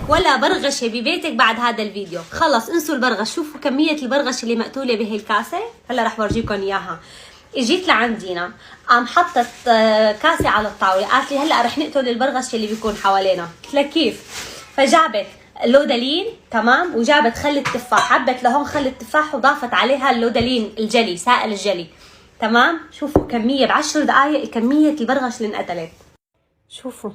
ولا برغشة ببيتك بعد هذا الفيديو. خلص انسوا البرغش. شوفوا كمية البرغش اللي مقتولة بهي الكاسة. هلا رح برجيكم اياها. اجيت لعندينا قام حطت كاسة على الطاولة، قالت لي هلا رح نقتل البرغش اللي بيكون حوالينا. قلت لها كيف؟ فجابت اللودالين تمام، وجابت خل التفاح، حبت لهون خل التفاح وضافت عليها اللودالين الجلي، سائل الجلي تمام. شوفوا كمية ب10 دقائق كمية البرغش اللي انقتلت. شوفوا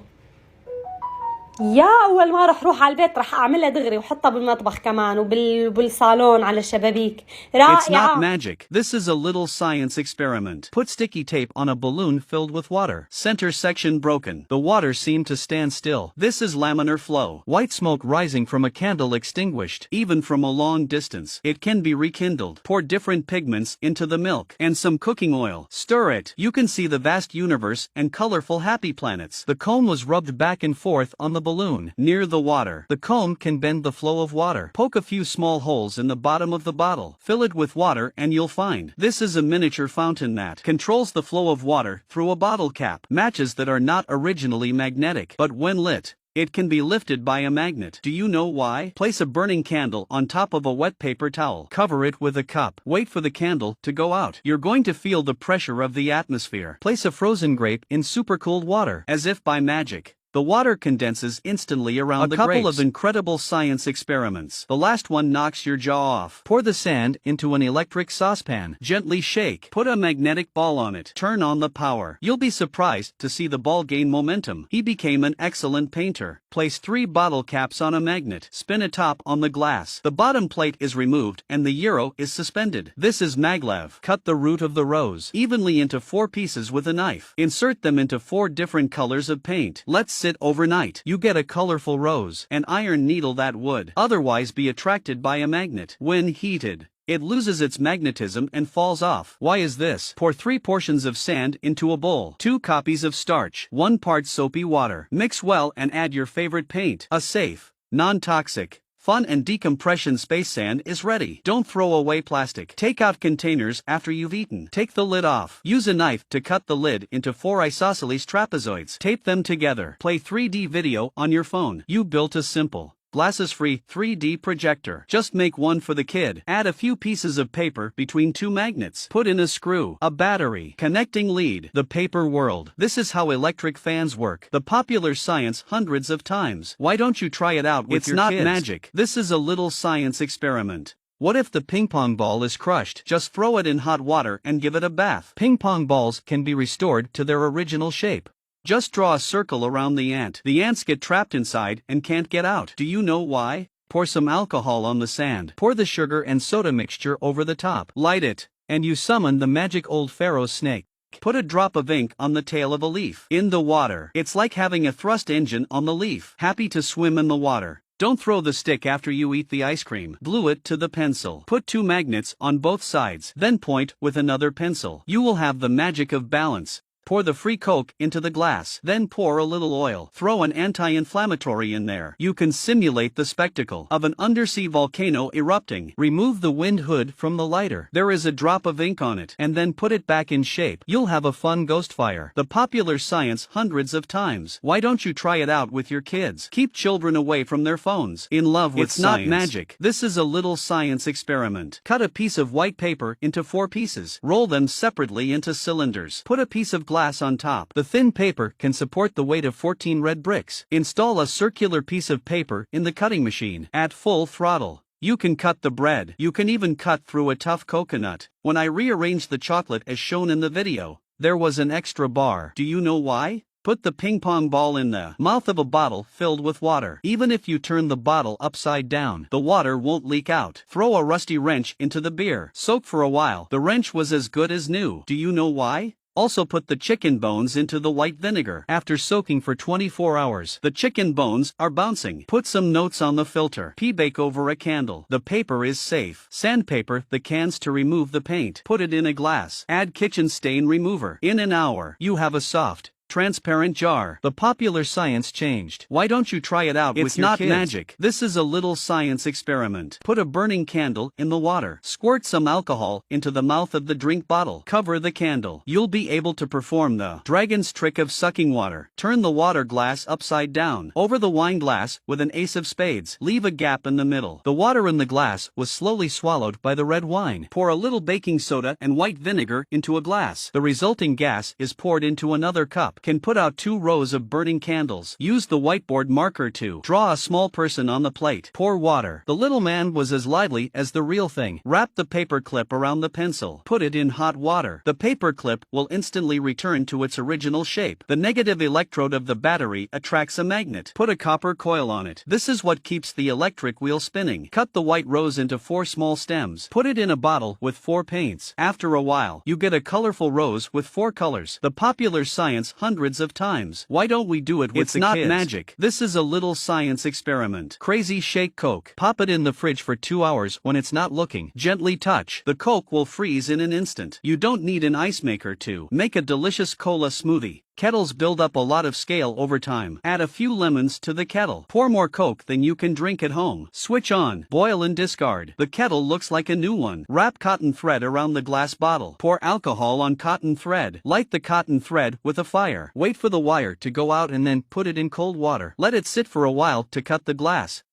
يا اول ما رح روح على البيت رح اعملها دغري وحطها بالمطبخ كمان وبالصالون على الشبابيك. رائعة. It's not magic. This is a little science experiment. Put sticky tape on a balloon filled with water. Center section broken. The water seemed to stand still. This is laminar flow. White smoke rising from a candle extinguished. Even from a long distance, it can be rekindled. Pour different pigments into the milk and some cooking oil. Stir it. You can see the vast universe and colorful happy planets. The cone was rubbed back and forth on the balloon near the water. The cone can bend the flow of water. Poke a few small holes in the bottom of the bottle. Fill it with water and you'll find this is a miniature fountain that controls the flow of water through a bottle cap. Matches that are not originally magnetic, but when lit, it can be lifted by a magnet. Do you know why? Place a burning candle on top of a wet paper towel. Cover it with a cup. Wait for the candle to go out. You're going to feel the pressure of the atmosphere. Place a frozen grape in supercooled water. As if by magic, the water condenses instantly around the grapes. A couple of incredible science experiments. The last one knocks your jaw off. Pour the sand into an electric saucepan. Gently shake. Put a magnetic ball on it. Turn on the power. You'll be surprised to see the ball gain momentum. He became an excellent painter. Place 3 bottle caps on a magnet. Spin a top on the glass. The bottom plate is removed and the euro is suspended. This is maglev. Cut the root of the rose evenly into 4 pieces with a knife. Insert them into 4 different colors of paint. Let's sit overnight. You get a colorful rose. An iron needle that would otherwise be attracted by a magnet. When heated, it loses its magnetism and falls off. Why is this? Pour 3 portions of sand into a bowl. 2 copies of starch. 1 part soapy water. Mix well and add your favorite paint. A safe, non-toxic, fun and decompression space sand is ready. Don't throw away plastic. Take out containers after you've eaten. Take the lid off. Use a knife to cut the lid into 4 isosceles trapezoids. Tape them together. Play 3D video on your phone. You built a simple, glasses-free 3D projector. Just make one for the kid. Add a few pieces of paper between 2 magnets. Put in a screw, a battery, connecting lead. The paper world. This is how electric fans work. The popular science hundreds of times. Why don't you try it out with your kids? It's not magic. This is a little science experiment. What if the ping pong ball is crushed? Just throw it in hot water and give it a bath. Ping pong balls can be restored to their original shape. Just draw a circle around the ant. The ants get trapped inside and can't get out. Do you know why? Pour some alcohol on the sand. Pour the sugar and soda mixture over the top. Light it, and you summon the magic old pharaoh's snake. Put a drop of ink on the tail of a leaf. In the water. It's like having a thrust engine on the leaf. Happy to swim in the water. Don't throw the stick after you eat the ice cream. Glue it to the pencil. Put 2 magnets on both sides. Then point with another pencil. You will have the magic of balance. Pour the free Coke into the glass. Then pour a little oil. Throw an anti-inflammatory in there. You can simulate the spectacle of an undersea volcano erupting. Remove the wind hood from the lighter. There is a drop of ink on it. And then put it back in shape. You'll have a fun ghost fire. The popular science hundreds of times. Why don't you try it out with your kids? Keep children away from their phones. In love with science. It's not magic. This is a little science experiment. Cut a piece of white paper into 4 pieces. Roll them separately into cylinders. Put a piece of glass on top. The thin paper can support the weight of 14 red bricks. Install a circular piece of paper in the cutting machine at full throttle. You can cut the bread. You can even cut through a tough coconut. When I rearranged the chocolate as shown in the video, there was an extra bar. Do you know why? Put the ping pong ball in the mouth of a bottle filled with water. Even if you turn the bottle upside down, the water won't leak out. Throw a rusty wrench into the beer. Soak for a while. The wrench was as good as new. Do you know why? Also put the chicken bones into the white vinegar. After soaking for 24 hours, the chicken bones are bouncing. Put some notes on the filter. Bake over a candle. The paper is safe. Sandpaper the cans to remove the paint. Put it in a glass. Add kitchen stain remover. In an hour, you have a soft, transparent jar. The popular science changed. Why don't you try it out with your kids? It's not magic. This is a little science experiment. Put a burning candle in the water. Squirt some alcohol into the mouth of the drink bottle. Cover the candle. You'll be able to perform the dragon's trick of sucking water. Turn the water glass upside down over the wine glass with an ace of spades. Leave a gap in the middle. The water in the glass was slowly swallowed by the red wine. Pour a little baking soda and white vinegar into a glass. The resulting gas is poured into another cup. Can put out 2 rows of burning candles. Use the whiteboard marker to draw a small person on the plate. Pour water. The little man was as lively as the real thing. Wrap the paper clip around the pencil. Put it in hot water. The paper clip will instantly return to its original shape. The negative electrode of the battery attracts a magnet. Put a copper coil on it. This is what keeps the electric wheel spinning. Cut the white rose into 4 small stems. Put it in a bottle with 4 paints. After a while, you get a colorful rose with 4 colors. The popular science hundreds of times. Why don't we do it with the kids? It's not magic. This is a little science experiment. Crazy shake Coke. Pop it in the fridge for 2 hours when it's not looking. Gently touch. The Coke will freeze in an instant. You don't need an ice maker to make a delicious cola smoothie. Kettles build up a lot of scale over time. Add a few lemons to the kettle. Pour more Coke than you can drink at home. Switch on. Boil and discard. The kettle looks like a new one. Wrap cotton thread around the glass bottle. Pour alcohol on cotton thread. Light the cotton thread with a fire. Wait for the wire to go out and then put it in cold water. Let it sit for a while to cut the glass.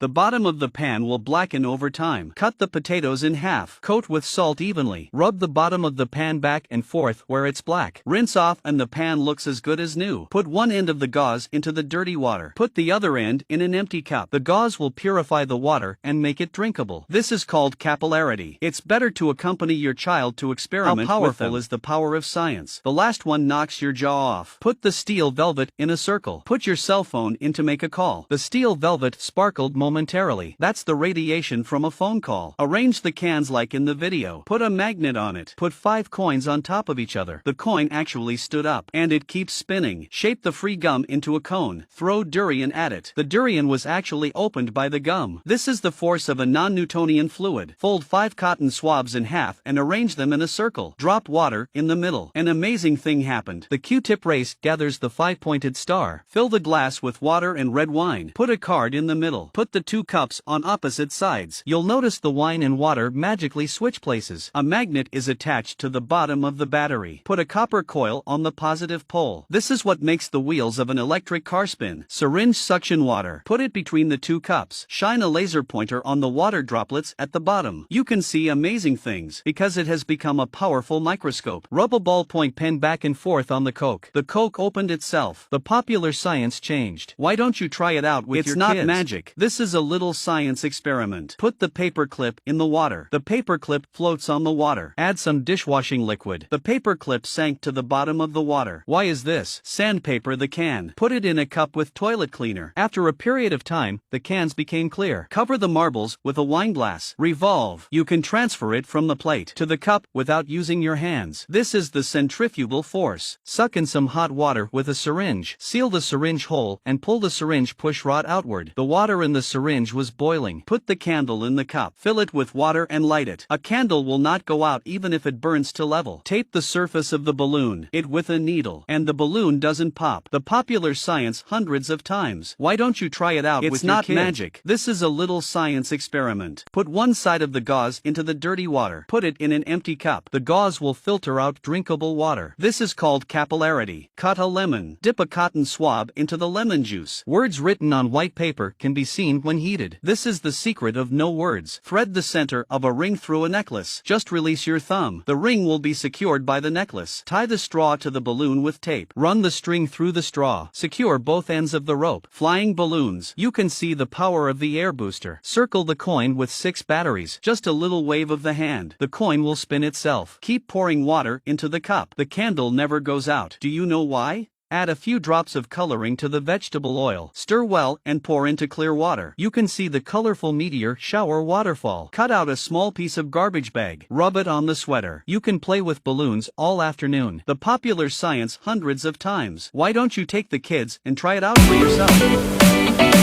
The bottom of the pan will blacken over time. Cut the potatoes in half. Coat with salt evenly. Rub the bottom of the pan back and forth where it's black. Rinse off and the pan looks as good as new. Put one end of the gauze into the dirty water. Put the other end in an empty cup. The gauze will purify the water and make it drinkable. This is called capillarity. It's better to accompany your child to experiment. How powerful is the power of science? The last one knocks your jaw off. Put the steel velvet in a circle. Put your cell phone in to make a call. The steel velvet sparkled momentarily. That's the radiation from a phone call. Arrange the cans like in the video. Put a magnet on it. Put 5 coins on top of each other. The coin actually stood up, and it keeps spinning. Shape the free gum into a cone. Throw durian at it. The durian was actually opened by the gum. This is the force of a non-Newtonian fluid. Fold 5 cotton swabs in half and arrange them in a circle. Drop water in the middle. An amazing thing happened. The Q-tip race gathers the 5-pointed star. Fill the glass with water and red wine. Put a card in the middle. Put the 2 cups on opposite sides. You'll notice the wine and water magically switch places. A magnet is attached to the bottom of the battery. Put a copper coil on the positive pole. This is what makes the wheels of an electric car spin. Syringe suction water. Put it between the 2 cups. Shine a laser pointer on the water droplets at the bottom. You can see amazing things because it has become a powerful microscope. Rub a ballpoint pen back and forth on the Coke. The Coke opened itself. The popular science changed. Why don't you try it out with your kids? It's not magic. This is a little science experiment. Put the paper clip in the water. The paper clip floats on the water. Add some dishwashing liquid. The paper clip sank to the bottom of the water. Why is this? Sandpaper the can. Put it in a cup with toilet cleaner. After a period of time, the cans became clear. Cover the marbles with a wine glass. Revolve. You can transfer it from the plate to the cup without using your hands. This is the centrifugal force. Suck in some hot water with a syringe. Seal the syringe hole and pull the syringe push rod outward. The water in the syringe was boiling. Put the candle in the cup. Fill it with water and light it. A candle will not go out even if it burns to level. Tape the surface of the balloon with a needle, and the balloon doesn't pop. The popular science hundreds of times. Why don't you try it out with your kids? It's not magic. This is a little science experiment. Put one side of the gauze into the dirty water. Put it in an empty cup. The gauze will filter out drinkable water. This is called capillarity. Cut a lemon. Dip a cotton swab into the lemon juice. Words written on white paper can be seen when heated. This is the secret of no words. Thread the center of a ring through a necklace. Just release your thumb. The ring will be secured by the necklace. Tie the straw to the balloon with tape. Run the string through the straw. Secure both ends of the rope. Flying balloons. You can see the power of the air booster. Circle the coin with 6 batteries. Just a little wave of the hand. The coin will spin itself. Keep pouring water into the cup. The candle never goes out. Do you know why? Add a few drops of coloring to the vegetable oil. Stir well and pour into clear water. You can see the colorful meteor shower waterfall. Cut out a small piece of garbage bag. Rub it on the sweater. You can play with balloons all afternoon. The popular science hundreds of times. Why don't you take the kids and try it out for yourself?